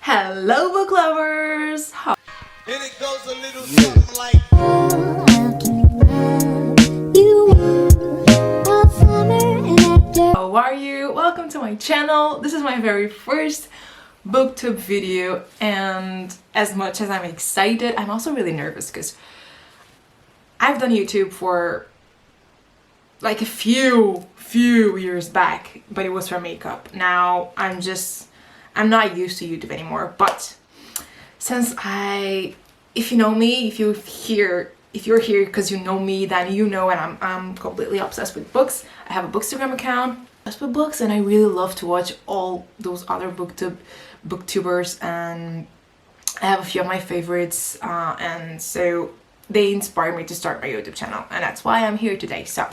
Hello, book lovers! And it goes a little something like How are you? Welcome to my channel. This is my very first booktube video, and as much as I'm excited, I'm also really nervous because I've done YouTube for like a few years back, but it was for makeup. Now I'm not used to YouTube anymore, but since if you know me, if you're here because you know me, then you know, and I'm completely obsessed with books. I have a Bookstagram account, obsessed with books, and I really love to watch all those other booktubers, and I have a few of my favorites, and so they inspired me to start my YouTube channel, and that's why I'm here today. So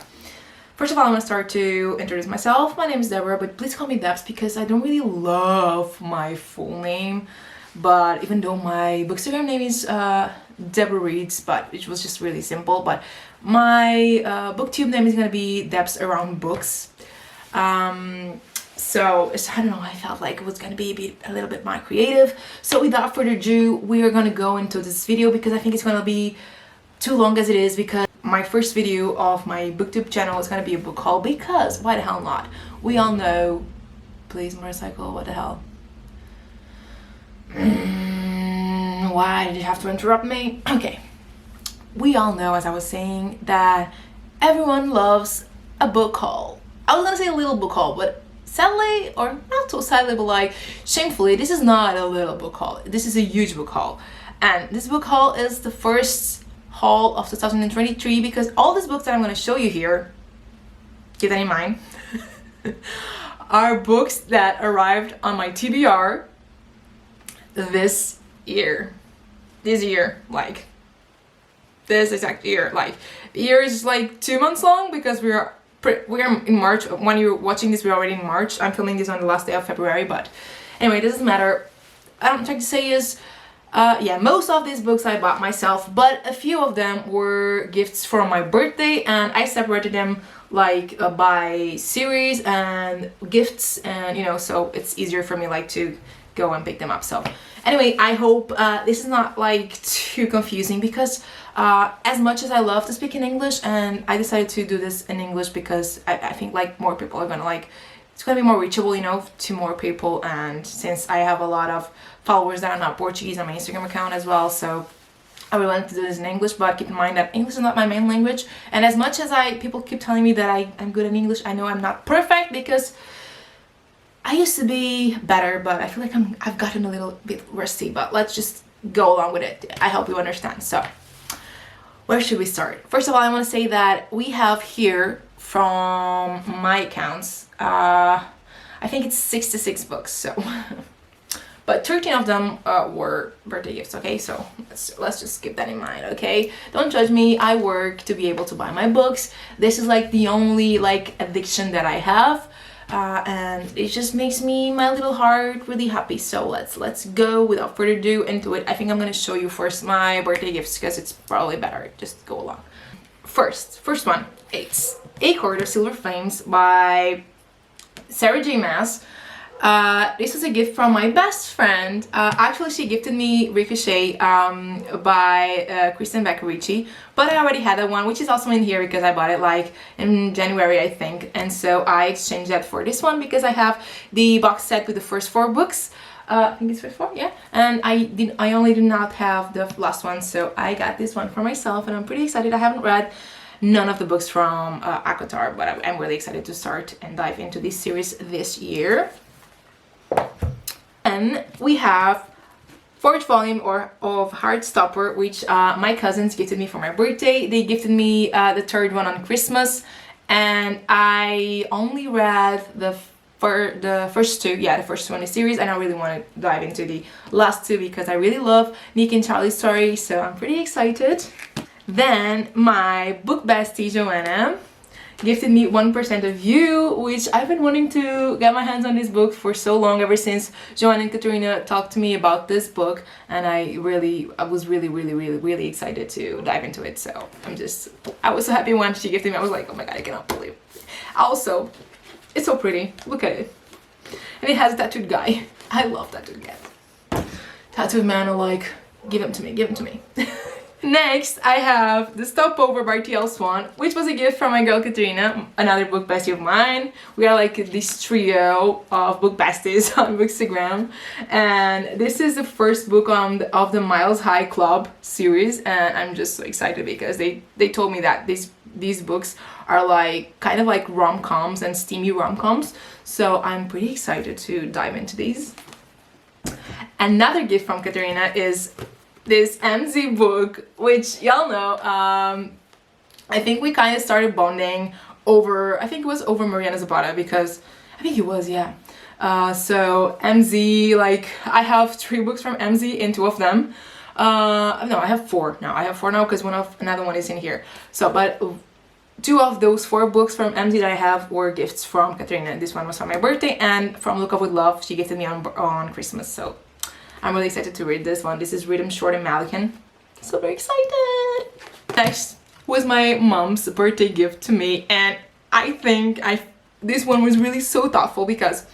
first of all, I'm going to start to introduce myself. My name is Deborah, but please call me Debs because I don't really love my full name. But even though my Bookstagram name is Deborah Reads, but it was just really simple. But my booktube name is going to be Debs Around Books. So I don't know, I felt like it was going to be a little bit more creative. So without further ado, we are going to go into this video because I think it's going to be too long as it is, because my first video of my booktube channel is going to be a book haul, because why the hell not? We all know, please motorcycle, what the hell? Why did you have to interrupt me? Okay, we all know, as I was saying, that everyone loves a book haul. I was gonna say a little book haul, but sadly, or not so sadly, but like shamefully, this is not a little book haul. This is a huge book haul, and this book haul is the first haul of 2023, because all these books that I'm going to show you here, keep that in mind, are books that arrived on my TBR this year, like this exact year. Like the year is like 2 months long because we're in March. When you're watching this, we're already in March. I'm filming this on the last day of February, but anyway, it doesn't matter. What I'm trying to say is, yeah, most of these books I bought myself, but a few of them were gifts for my birthday, and I separated them like by series and gifts, and you know, so it's easier for me like to go and pick them up. So anyway, I hope this is not like too confusing, because as much as I love to speak in English, and I decided to do this in English because I think like more people are gonna like, it's gonna be more reachable, you know, to more people. And since I have a lot of followers that are not Portuguese on my Instagram account as well, so I really wanted to do this in English. But keep in mind that English is not my main language, and as much as people keep telling me that I'm good in English, I know I'm not perfect, because I used to be better, but I feel like I've gotten a little bit rusty. But let's just go along with it. I hope you understand. So where should we start? First of all, I want to say that we have here, from my accounts, I think it's 66 books, so but 13 of them were birthday gifts. Okay, so let's just keep that in mind. Okay, don't judge me. I work to be able to buy my books. This is like the only like addiction that I have, and it just makes my little heart really happy. So let's go without further ado into it. I think I'm gonna show you first my birthday gifts, because it's probably better. Just go along. First one, it's A Court of Silver Flames by Sarah J. Maas. This was a gift from my best friend. Actually, she gifted me Ricochet by Kristen Beccarici, but I already had that one, which is also in here because I bought it like in January, I think, and so I exchanged that for this one because I have the box set with the first 4 books. I think it's first 4, yeah, and I only do not have the last one, so I got this one for myself, and I'm pretty excited. I haven't read none of the books from ACOTAR, but I'm really excited to start and dive into this series this year. And we have 4th volume of Heartstopper, which my cousins gifted me for my birthday. They gifted me the 3rd one on Christmas, and I only read the first 2, yeah, the first 2 in the series, and I really want to dive into the last 2 because I really love Nick and Charlie's story, so I'm pretty excited. Then my book bestie Joanna gifted me 1% of You, which I've been wanting to get my hands on this book for so long, ever since Joanna and Katerina talked to me about this book, and I was really excited to dive into it. So I was so happy when she gifted me. I was like, oh my god, I cannot believe it. Also, it's so pretty, look at it, and it has a tattooed guy. I love tattooed guys. tattooed man are like, give them to me, give them to me. Next, I have The Stopover by T.L. Swan, which was a gift from my girl Katrina, another book bestie of mine. We are like this trio of book besties on Bookstagram, and this is the first book of the Miles High Club series, and I'm just so excited because they told me that these books are like kind of like rom-coms and steamy rom-coms, so I'm pretty excited to dive into these. Another gift from Katrina is this MZ book, which y'all know, I think we kind of started bonding over, I think it was over Mariana Zapata, because I think it was, yeah. So MZ, like, I have 3 books from MZ and 2 of them. No, I have 4 now. I have 4 now because another one is in here. So, but 2 of those 4 books from MZ that I have were gifts from Katrina. This one was for my birthday, and from Look Up With Love, she gifted me on Christmas, so I'm really excited to read this one. This is Rhythm Short and Malikan. So very excited! Next was my mom's birthday gift to me, and I think this one was really so thoughtful because,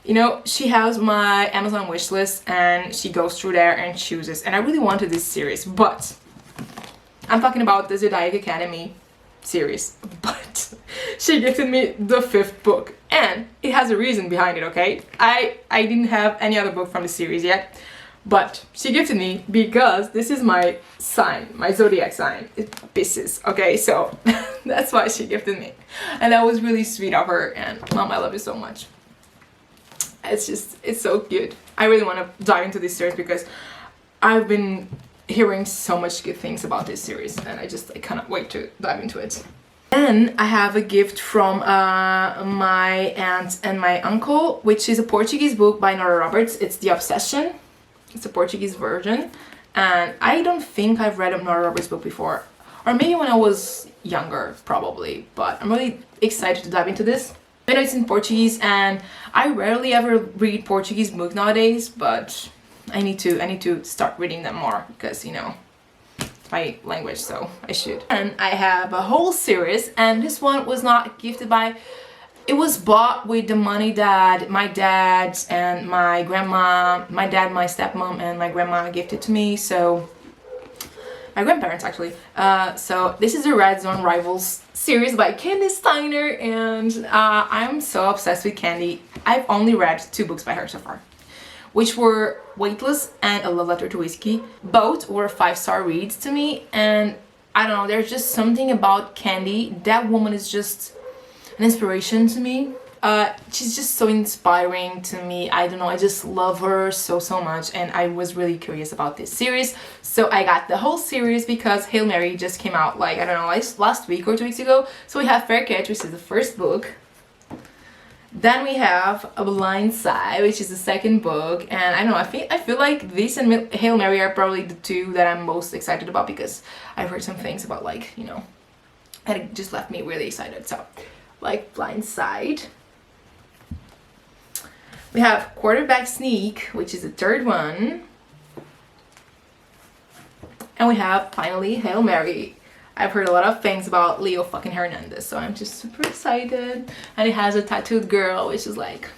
you know, she has my Amazon wishlist and she goes through there and chooses, and I really wanted this series, but I'm talking about the Zodiac Academy series, but she gifted me the 5th book, and it has a reason behind it, okay? I didn't have any other book from the series yet, but she gifted me because this is my sign, my zodiac sign. It's Pisces, okay? So that's why she gifted me. And that was really sweet of her, and Mom, I love you so much. It's so cute. I really want to dive into this series because I've been hearing so much good things about this series, and I cannot wait to dive into it. Then I have a gift from my aunt and my uncle, which is a Portuguese book by Nora Roberts. It's The Obsession. It's a Portuguese version, and I don't think I've read a Nora Roberts book before, or maybe when I was younger, probably, but I'm really excited to dive into this. I know it's in Portuguese, and I rarely ever read Portuguese books nowadays, but I need to start reading them more because, you know, it's my language, so I should. And I have a whole series, and this one was not gifted by, it was bought with the money that my dad and my grandma, my dad, my stepmom, and my grandma gifted to me, so my grandparents actually. So this is the Red Zone Rivals series by Candy Steiner, and I'm so obsessed with Candy. I've only read 2 books by her so far, which were Weightless and A Love Letter to Whiskey. Both were 5-star reads to me, and I don't know, there's just something about Candy. That woman is just an inspiration to me. She's just so inspiring to me. I don't know, I just love her so much, and I was really curious about this series, so I got the whole series because Hail Mary just came out, like, I don't know, like last week or 2 weeks ago. So we have Fair Catch, which is the first book. Then we have A Blind Side, which is the second book, and I don't know, I feel like this and Hail Mary are probably the 2 that I'm most excited about because I've heard some things about, like, you know, and it just left me really excited. So, like, Blind Side. We have Quarterback Sneak, which is the 3rd one. And we have, finally, Hail Mary. I've heard a lot of things about Leo fucking Hernandez, so I'm just super excited. And it has a tattooed girl, which is like,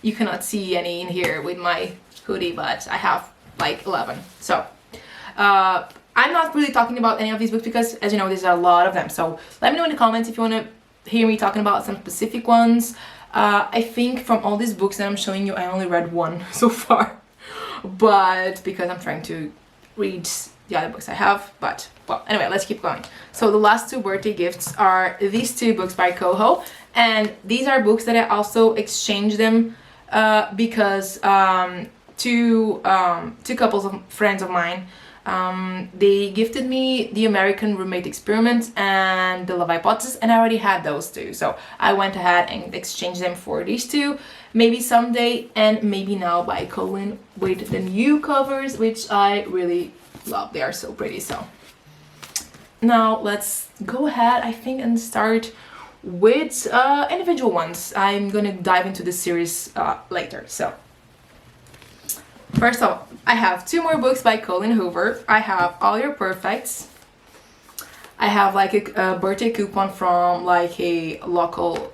you cannot see any in here with my hoodie, but I have like 11. So, I'm not really talking about any of these books because, as you know, there's a lot of them. So let me know in the comments if you want to hear me talking about some specific ones. I think from all these books that I'm showing you, I only read 1 so far, but because I'm trying to read the other books I have. But well, anyway, let's keep going. So the last 2 birthday gifts are these 2 books by Coho, and these are books that I also exchanged them because 2 couples of friends of mine, they gifted me The American Roommate Experiment and The Love Hypothesis, and I already had those 2, so I went ahead and exchanged them for these 2, maybe someday, and maybe now by Colin with the new covers, which I really love. They are so pretty. So now let's go ahead, I think, and start with individual ones. I'm gonna dive into this series later. So first off, I have 2 more books by Colin Hoover. I have All Your Perfects. I have like a birthday coupon from like a local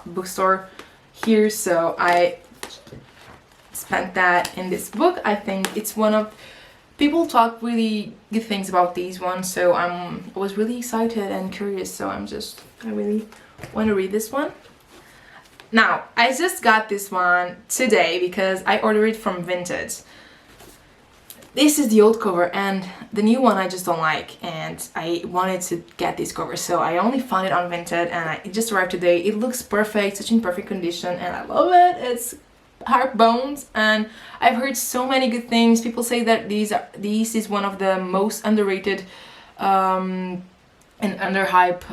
bookstore here. So spent that in this book. I think it's one of, people talk really good things about these ones, so I was really excited and curious, so I really want to read this one. Now, I just got this one today because I ordered it from Vinted. This is the old cover, and the new one I just don't like, and I wanted to get this cover, so I only found it on Vinted, and it just arrived today. It looks perfect, such in perfect condition, and I love it. It's hard bones, and I've heard so many good things. People say that these is one of the most underrated and underhyped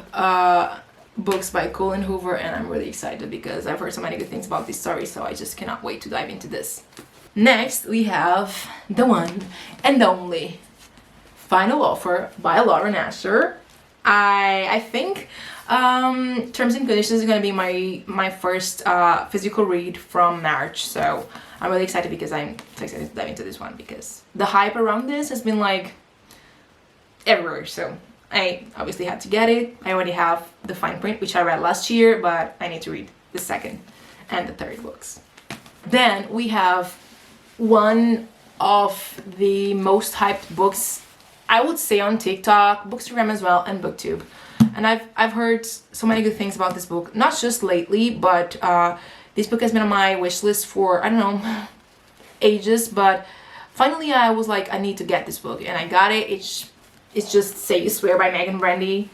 books by Colin Hoover, and I'm really excited because I've heard so many good things about this story, so I just cannot wait to dive into this. Next, we have the one and only Final Offer by Lauren Asher. I think Terms and Conditions is going to be my first physical read from March, so I'm really excited because I'm so excited to dive into this one because the hype around this has been like everywhere, so I obviously had to get it. I already have the fine print, which I read last year, but I need to read the second and the third books. Then we have one of the most hyped books, I would say, on TikTok, Bookstagram as well, and BookTube. And I've heard so many good things about this book, not just lately, but this book has been on my wish list for, I don't know, ages, but finally I was like, I need to get this book, and I got it. It's just Say You Swear by Megan Brandy,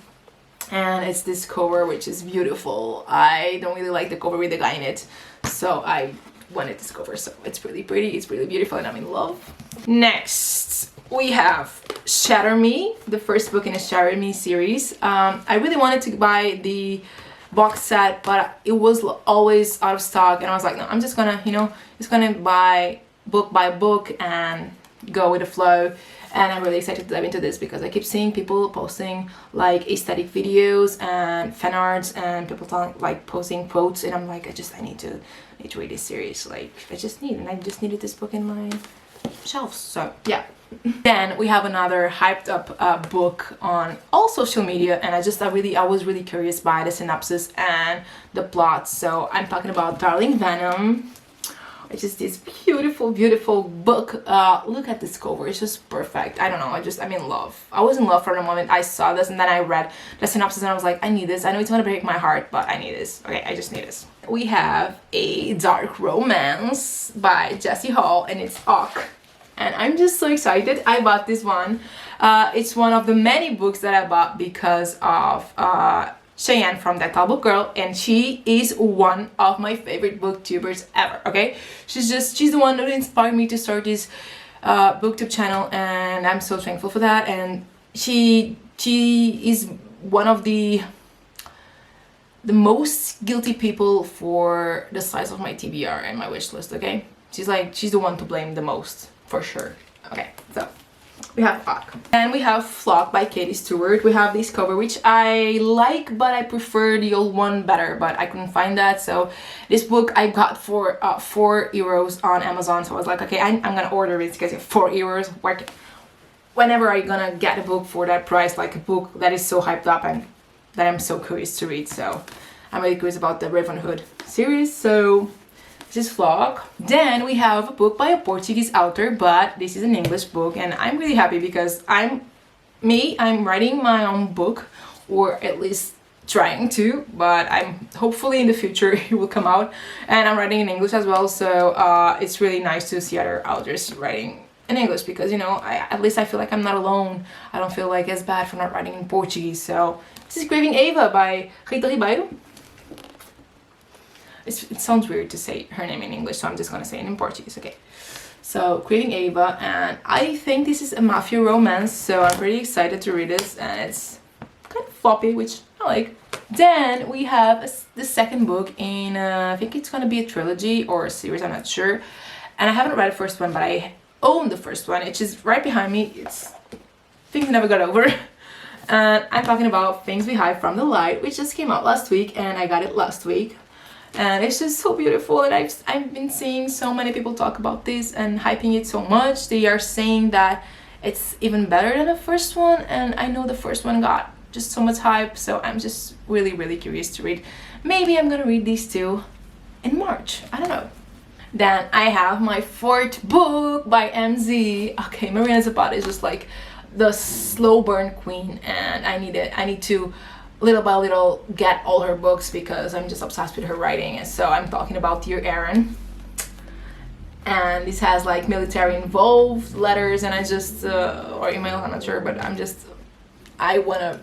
and it's this cover, which is beautiful. I don't really like the cover with the guy in it, so I wanted this cover, so it's really pretty, it's really beautiful, and I'm in love. Next, we have Shatter Me, the first book in a Shatter Me series. I really wanted to buy the box set, but it was always out of stock, and I was like, no, I'm just gonna, just gonna buy book by book and go with the flow. And I'm really excited to dive into this because I keep seeing people posting like aesthetic videos and fan arts, and people posting quotes, and I'm like, I need to read this series. Like, I just needed this book in my shelves. So yeah. Then we have another hyped up book on all social media, and I was really curious by the synopsis and the plot. So I'm talking about Darling Venom, which is this beautiful, beautiful book. Look at this cover, it's just perfect. I don't know, I'm in love. I was in love from the moment I saw this, and then I read the synopsis and I was like, I need this. I know it's gonna break my heart, but I need this. Okay, I just need this. We have a dark romance by Jessie Hall, and it's Awk. And I'm just so excited. I bought this one. It's one of the many books that I bought because of Cheyenne from That Tall Book Girl, and she is one of my favorite booktubers ever. Okay, she's the one that inspired me to start this booktube channel, and I'm so thankful for that. And she is one of the most guilty people for the size of my TBR and my wish list. Okay, she's the one to blame the most, for sure. Okay, so we have Awk. And we have Flock by Katie Stewart. We have this cover, which I like, but I prefer the old one better, but I couldn't find that. So this book I got for €4 on Amazon. So I was like, okay, I'm gonna order it because €4. Whenever I'm gonna get a book for that price, like a book that is so hyped up and that I'm so curious to read. So I'm really curious about the Ravenhood series. So this is Flock. Then we have a book by a Portuguese author, but this is an English book, and I'm really happy because I'm writing my own book, or at least trying to, but I'm hopefully in the future it will come out, and I'm writing in English as well, so it's really nice to see other authors writing in English because, at least I feel like I'm not alone. I don't feel like as bad for not writing in Portuguese. So this is Craving Ava by Rita Ribeiro. It sounds weird to say her name in English, so I'm just gonna say it in Portuguese. Okay, so Craving Ava, and I think this is a mafia romance, so I'm pretty excited to read this, and it's kind of floppy, which I like. Then we have the second book in, I think it's gonna be a trilogy or a series, I'm not sure, and I haven't read the first one, but I own the first one. It's just right behind me. It's Things Never Got Over. And I'm talking about Things We Hide from the Light, which just came out last week, and I got it last week. And it's just so beautiful, and I've been seeing so many people talk about this and hyping it so much. They are saying that it's even better than the first one, and I know the first one got just so much hype, so I'm just really, really curious to read. Maybe I'm gonna read these two in March, I don't know. Then I have my fourth book by MZ. Okay, Marina Zapata is just like the slow burn queen, and I need to little by little get all her books because I'm just obsessed with her writing. And so I'm talking about Dear Aaron, and this has like military involved letters, and I just or emails, I'm not sure, but I want to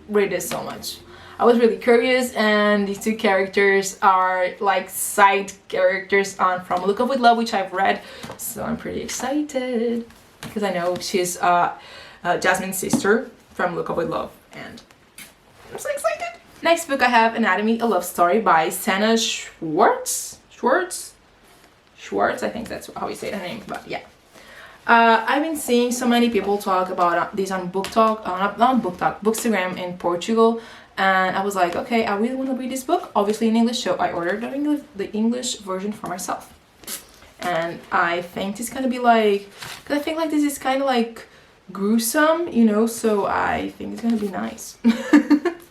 read this so much. I was really curious, and these two characters are like side characters on From Look Up With Love, which I've read, so I'm pretty excited because I know she's Jasmine's sister from Look Up With Love, and I'm so excited. Next book I have Anatomy, a Love Story by Sana Schwartz, I think that's how you say her name, but yeah. I've been seeing so many people talk about this on Bookstagram in Portugal, and I was like, okay, I really want to read this book, obviously in English, so I ordered the English version for myself. And I think it's gonna be like, because I think like this is kind of like gruesome, you know, so I think it's gonna be nice.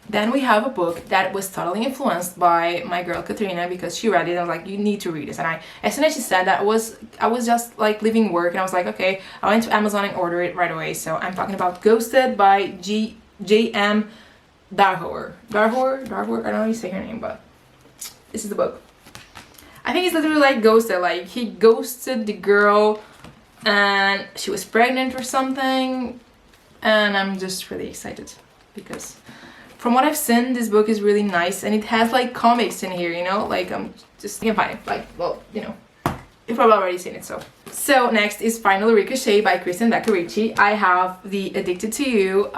Then we have a book that was totally influenced by my girl Katrina because she read it. I was like, you need to read this. And as soon as she said that, I was just like leaving work, and I was like, okay, I went to Amazon and ordered it right away. So I'm talking about Ghosted by J.M. Darhower. Darhower, I don't know how you say her name, but this is the book. I think it's literally like Ghosted. Like he ghosted the girl, and she was pregnant or something, and I'm just really excited because from what I've seen, this book is really nice, and it has like comics in here, you know, like I'm just, you can find it, like, well, you know, you've probably already seen it, so next is Finally Ricochet by Kristen Becker-Ritchie. I have the Addicted to You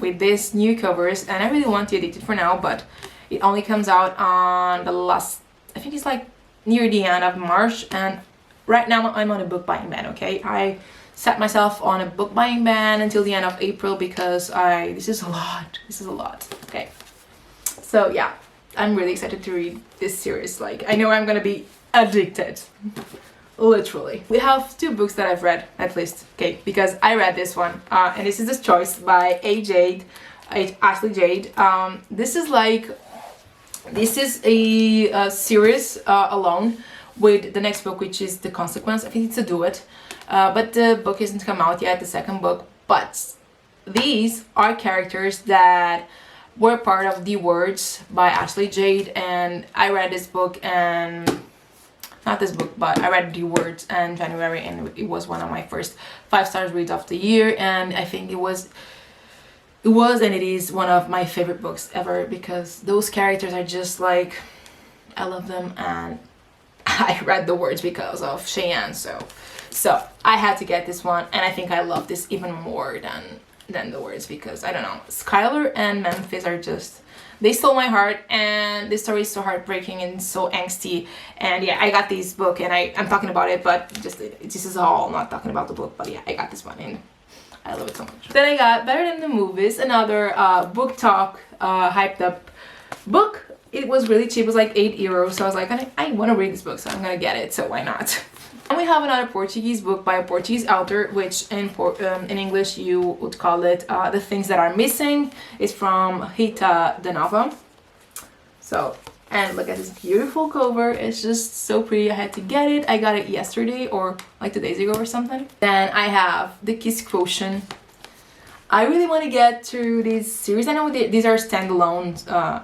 with these new covers, and I really want the Addicted for now, but it only comes out on the last, I think it's like near the end of March, and right now I'm on a book buying ban, okay? I set myself on a book buying ban until the end of April because this is a lot, okay? So yeah, I'm really excited to read this series. Like, I know I'm gonna be addicted, literally. We have two books that I've read, at least, okay, because I read this one, and this is The Choice by Ashley Jade. This is a series alone with the next book, which is The Consequence. I think it's a duet, but the book hasn't come out yet, the second book. But these are characters that were part of The Words by Ashley Jade, and I read this book, and not this book, but I read The Words in January, and it was one of my first 5-star reads of the year, and I think it was and it is one of my favorite books ever because those characters are just like, I love them, and I read The Words because of Cheyenne, so I had to get this one, and I think I love this even more than The Words because, I don't know, Skylar and Memphis are just, they stole my heart, and this story is so heartbreaking and so angsty. And yeah, I got this book, and I'm talking about it, but just this is all not talking about the book, but yeah, I got this one, and I love it so much. Then I got Better Than the Movies, another book talk hyped up book. It was really cheap, it was like €8, so I was like, I want to read this book, so I'm gonna get it, so why not? And we have another Portuguese book by a Portuguese author, which in English you would call it The Things That Are Missing. It's from Rita de Nova. So, and look at this beautiful cover, it's just so pretty. I had to get it. I got it yesterday or like 2 days ago or something. Then I have The Kiss Quotient. I really want to get through this series. I know these are standalone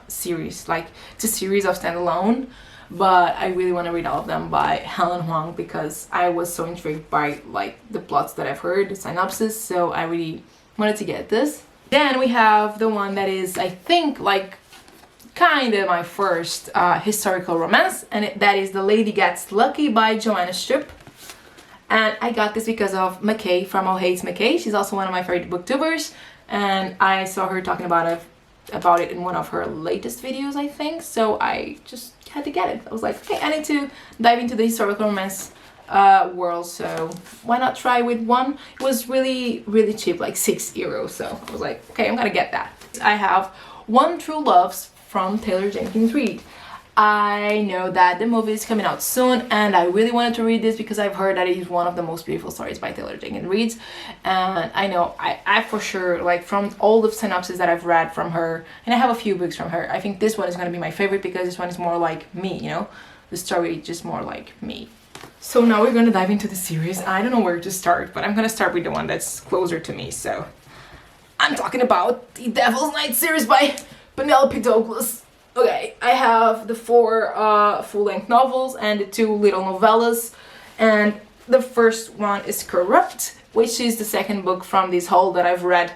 series, like it's a series of standalone, but I really want to read all of them by Helen Huang because I was so intrigued by like the plots that I've heard, the synopsis, so I really wanted to get this. Then we have the one that is, I think, like kind of my first historical romance, and that is The Lady Gets Lucky by Joanna Strip. And I got this because of McKay from Oh Hates McKay. She's also one of my favorite booktubers, and I saw her talking about it in one of her latest videos, I think, so I just had to get it. I was like, okay, I need to dive into the historical romance world, so why not try with one? It was really, really cheap, like €6, so I was like, okay, I'm gonna get that. I have One True Loves from Taylor Jenkins Reid. I know that the movie is coming out soon, and I really wanted to read this because I've heard that it is one of the most beautiful stories by Taylor Jenkins Reid, and I know I for sure, like from all the synopses that I've read from her, and I have a few books from her, I think this one is going to be my favorite because this one is more like me, you know, the story is just more like me. So now we're gonna dive into the series. I don't know where to start, but I'm gonna start with the one that's closer to me. So I'm talking about the Devil's Night series by Penelope Douglas. Okay, I have the 4 full-length novels and the 2 little novellas, and the first one is Corrupt, which is the second book from this haul that I've read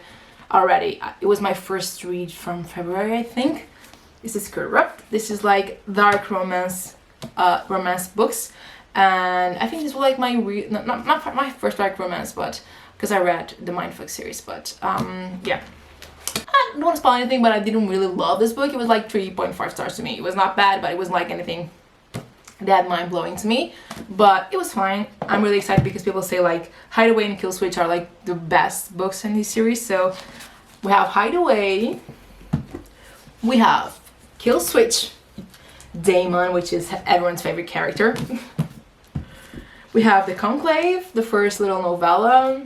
already. It was my first read from February, I think. This is Corrupt. This is like dark romance books, and I think this was like my not my first dark romance, but because I read the Mindfuck series. But yeah, I don't want to spoil anything, but I didn't really love this book. It was like 3.5 stars to me. It was not bad, but it wasn't like anything that mind-blowing to me, but it was fine. I'm really excited because people say like Hideaway and Kill Switch are like the best books in this series. So we have Hideaway, we have Kill Switch, Damon, which is everyone's favorite character. We have The Conclave, the first little novella.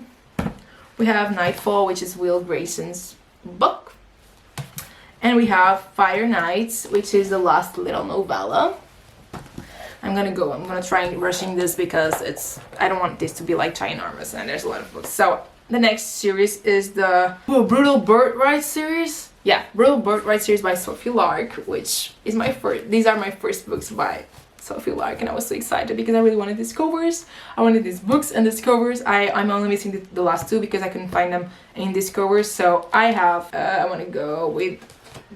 We have Nightfall, which is Will Grayson's book. And we have Fire Nights, which is the last little novella. I'm gonna try rushing this because I don't want this to be like ginormous and there's a lot of books. So the next series is the Brutal Birthright series. Yeah, Brutal Birthright series by Sophie Lark, which is these are my first books by Sophie Lark, and I was so excited because I really wanted these covers. I wanted these books and these covers. I'm only missing the last 2 because I couldn't find them in these covers. So I have, I want to go with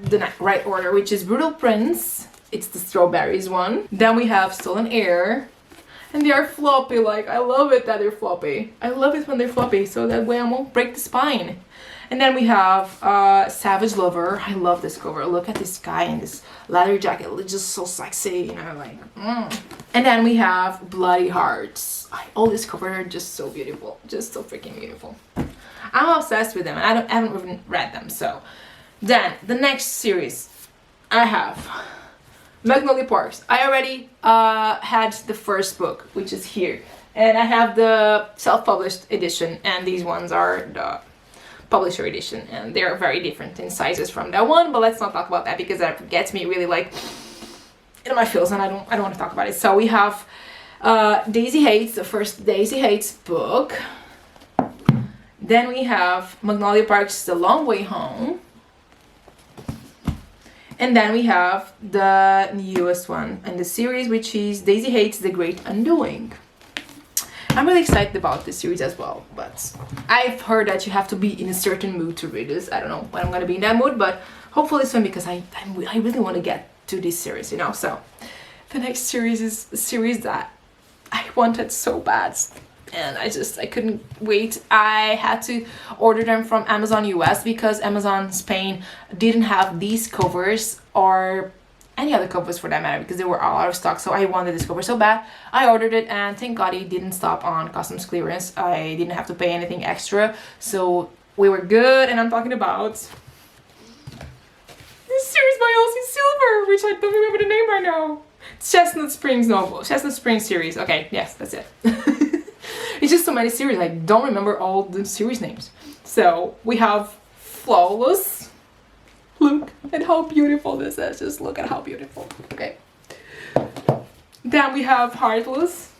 the right order, which is Brutal Prince. It's the strawberries one. Then we have Stolen Air. And they are floppy, like I love it that they're floppy. I love it when they're floppy, so that way I won't break the spine. And then we have Savage Lover. I love this cover. Look at this guy in this leather jacket. It's just so sexy, you know, like. And then we have Bloody Hearts. All these covers are just so beautiful. Just so freaking beautiful. I'm obsessed with them, and I haven't even read them, so. Then, the next series I have Magnolia Parks. I already had the first book, which is here, and I have the self-published edition, and these ones are the publisher edition, and they're very different in sizes from that one, but let's not talk about that because that gets me really like in my feels, and I don't want to talk about it. So we have Daisy Hates, the first Daisy Hates book. Then we have Magnolia Parks, The Long Way Home. And then we have the newest one in the series, which is Daisy Hates, The Great Undoing. I'm really excited about this series as well, but I've heard that you have to be in a certain mood to read this. I don't know when I'm gonna be in that mood, but hopefully soon because I really want to get to this series, you know. So the next series is a series that I wanted so bad, and I couldn't wait. I had to order them from Amazon US because Amazon Spain didn't have these covers or any other covers for that matter because they were all out of stock. So I wanted this cover so bad. I ordered it, and thank God it didn't stop on customs clearance. I didn't have to pay anything extra, so we were good. And I'm talking about this series by Elsie Silver, which I don't remember the name right now. Chestnut Springs novel, Chestnut Springs series. Okay, yes, that's it. It's just so many series, I don't remember all the series names. So we have Flawless. Look at how beautiful this is. Just look at how beautiful. Okay. Then we have Heartless.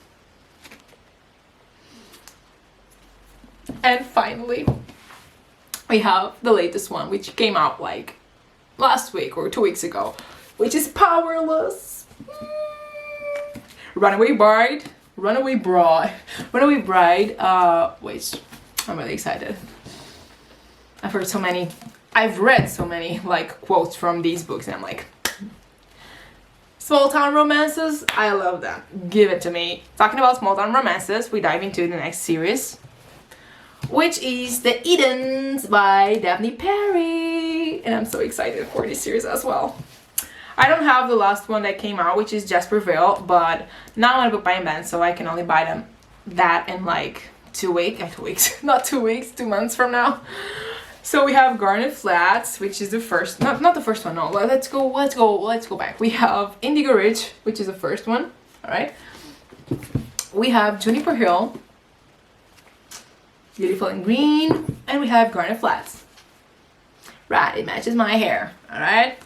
And finally, we have the latest one, which came out like last week or 2 weeks ago, which is Powerless. Runaway Bride, which I'm really excited. I've read so many like quotes from these books, and I'm like, small town romances, I love them. Give it to me. Talking about small town romances, we dive into the next series, which is The Edens by Daphne Perry, and I'm so excited for this series as well. I don't have the last one that came out, which is Jasper Vale, but now I'm on a book buying ban, so I can only buy them that in like 2 weeks, not 2 weeks, 2 months from now. So we have Garnet Flats, which is the first, not the first one, no, let's go back. We have Indigo Ridge, which is the first one, all right. We have Juniper Hill, Beautiful in Green, and we have Garnet Flats. Right, it matches my hair, all right.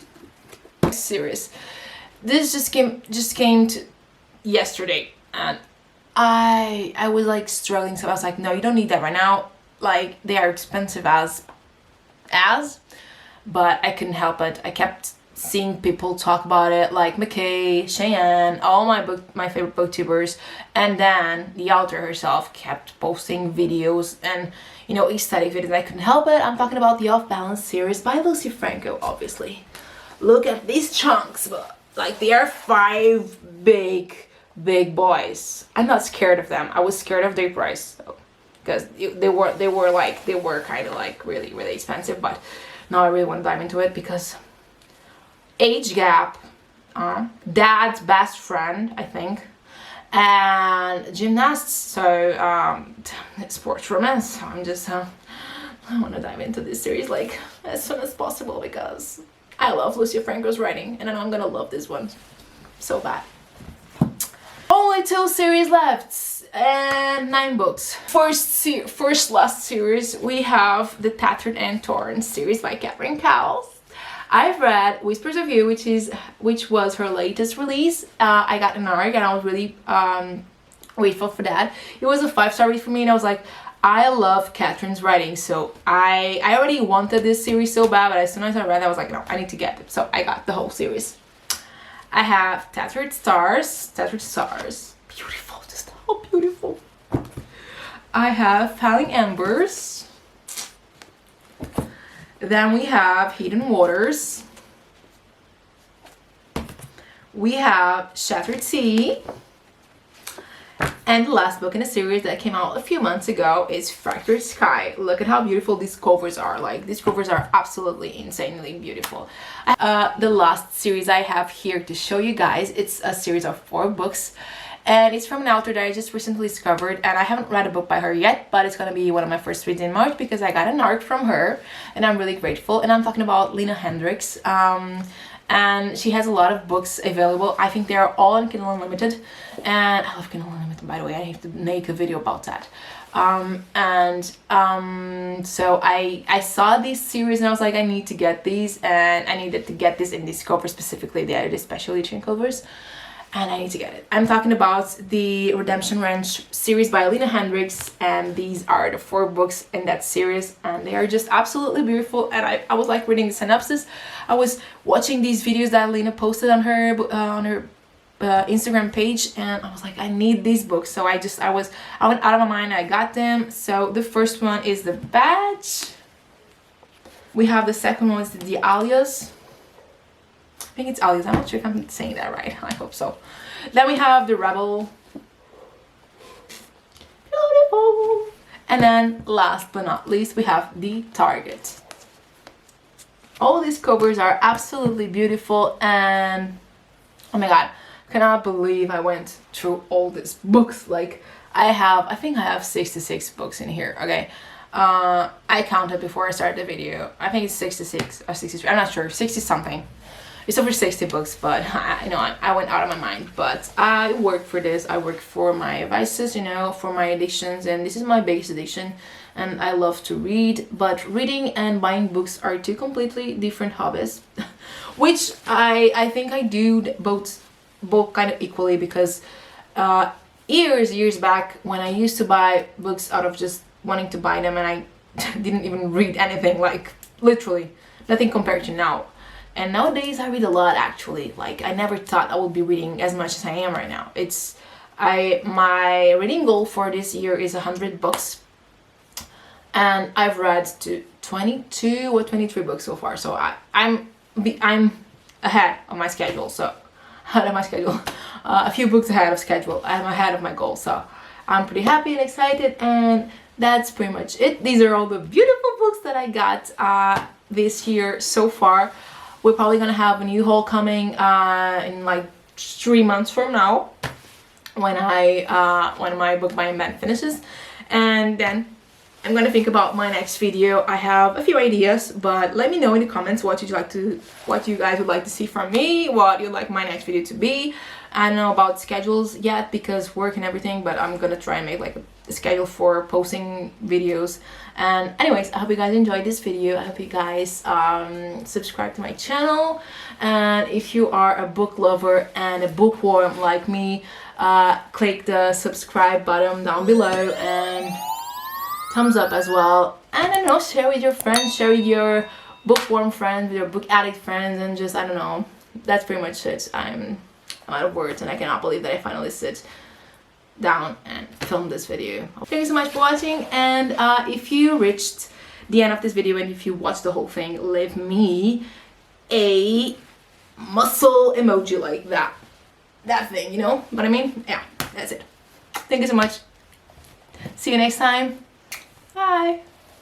Next series. This just came to yesterday, and I was like struggling, so I was like, no, you don't need that right now. Like, they are expensive as, but I couldn't help it. I kept seeing people talk about it, like McKay, Cheyenne, all my favorite booktubers, and then the author herself kept posting videos and, you know, aesthetic videos. I couldn't help it. I'm talking about the Off Balance series by Lucy Franco, obviously. Look at these chunks, but like, they are 5 big boys. I'm not scared of them. I was scared of their price though, because they were kind of like really expensive, but now I really want to dive into it because age gap, dad's best friend, I think, and gymnasts, so sports romance. So I'm just I want to dive into this series like as soon as possible because I love Lucy Franco's writing and I know I'm gonna love this one so bad. Only 2 series left and 9 books. First last series we have the Tattered and Torn series by Catherine Cowles. I've read Whispers of You, which was her latest release. I got an ARC and I was really grateful for that. It was a 5-star read for me and I was like, I love Catherine's writing, so I already wanted this series so bad, but as soon as I read it, I was like, no, I need to get it. So I got the whole series. I have Tattered Stars. Beautiful, just how beautiful. I have Falling Embers. Then we have Hidden Waters. We have Shattered Sea. And the last book in the series that came out a few months ago is Fractured Sky. Look at how beautiful these covers are. Like, these covers are absolutely insanely beautiful. The last series I have here to show you guys, it's a series of 4 books. And it's from an author that I just recently discovered, and I haven't read a book by her yet, but it's gonna be one of my first reads in March because I got an ARC from her and I'm really grateful. And I'm talking about Lena Hendricks. And she has a lot of books available. I think they are all on Kindle Unlimited, and I love Kindle Unlimited, by the way. I have to make a video about that. So I saw this series and I was like, I need to get these, and I needed to get this in this cover specifically. They are the special edition covers, and I need to get it. I'm talking about the Redemption Ranch series by Lena Hendricks, and these are the 4 books in that series, and they are just absolutely beautiful. And I was like reading the synopsis. I was watching these videos that Lena posted on her Instagram page, and I was like, I need these books. So I went out of my mind. I got them. So the first one is The Badge. We have the second one is The Alias. I think it's Alias. I'm not sure if I'm saying that right. I hope so. Then we have The Rebel. Beautiful. And then last but not least, we have The Target. All these covers are absolutely beautiful, and oh my god, cannot believe I went through all these books. Like, I think I have 66 books in here. Okay, I counted before I started the video. I think it's 66 or 63. I'm not sure, 60 something. It's over 60 books, but I went out of my mind. But I work for this. I work for my vices, for my addictions, and this is my biggest addiction. And I love to read, but reading and buying books are 2 completely different hobbies, which I think I do both kind of equally, because years back when I used to buy books out of just wanting to buy them, and I didn't even read anything, like literally nothing compared to now. And nowadays I read a lot, actually. Like, I never thought I would be reading as much as I am right now. My reading goal for this year is 100 books. And I've read to 22 or 23 books so far. So I'm ahead of my schedule. A few books ahead of schedule. I'm ahead of my goal. So I'm pretty happy and excited. And that's pretty much it. These are all the beautiful books that I got this year so far. We're probably gonna have a new haul coming in like 3 months from now, when my book buying ban finishes, and then I'm gonna think about my next video. I have a few ideas, but let me know in the comments what you guys would like to see from me, what you'd like my next video to be. I don't know about schedules yet because work and everything, but I'm gonna try and make like a schedule for posting videos. And anyways, I hope you guys enjoyed this video. I hope you guys subscribe to my channel, and if you are a book lover and a bookworm like me, click the subscribe button down below and thumbs up as well. And I don't know, share with your friends, share with your bookworm friends, with your book addict friends, and just, I don't know, that's pretty much it. I'm out of words and I cannot believe that I finally sit down and film this video. Thank you so much for watching, and if you reached the end of this video and if you watched the whole thing, leave me a muscle emoji like that thing, you know what I mean? Yeah, that's it. Thank you so much. See you next time. Bye.